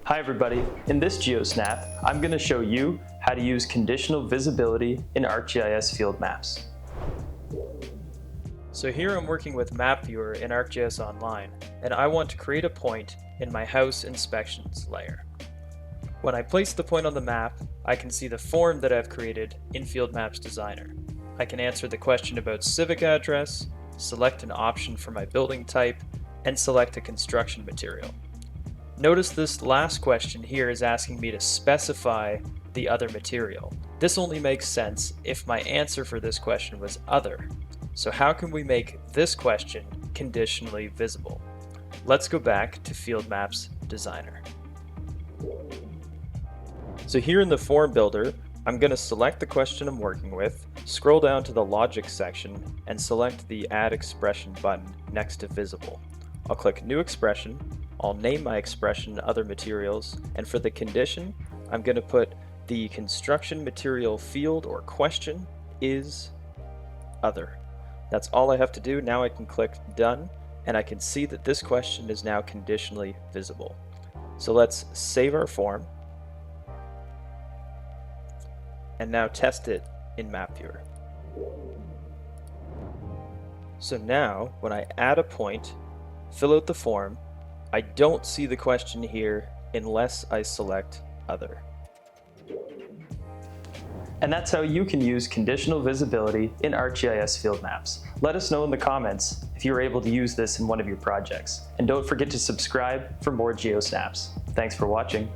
Hi everybody, in this GeoSnap, I'm going to show you how to use conditional visibility in ArcGIS Field Maps. So here I'm working with Map Viewer in ArcGIS Online, and I want to create a point in my house inspections layer. When I place the point on the map, I can see the form that I've created in Field Maps Designer. I can answer the question about civic address, select an option for my building type, and select a construction material. Notice this last question here is asking me to specify the other material. This only makes sense if my answer for this question was other. So how can we make this question conditionally visible? Let's go back to Field Maps Designer. So here in the form builder, I'm going to select the question I'm working with, scroll down to the logic section, and select the Add Expression button next to Visible. I'll click New Expression, I'll name my expression Other Materials, and for the condition, I'm going to put the construction material field or question is Other. That's all I have to do. Now I can click Done, and I can see that this question is now conditionally visible. So let's save our form, and now test it in Map Viewer. So now, when I add a point, fill out the form, I don't see the question here unless I select Other. And that's how you can use conditional visibility in ArcGIS Field Maps. Let us know in the comments if you were able to use this in one of your projects. And don't forget to subscribe for more GeoSnaps. Thanks for watching.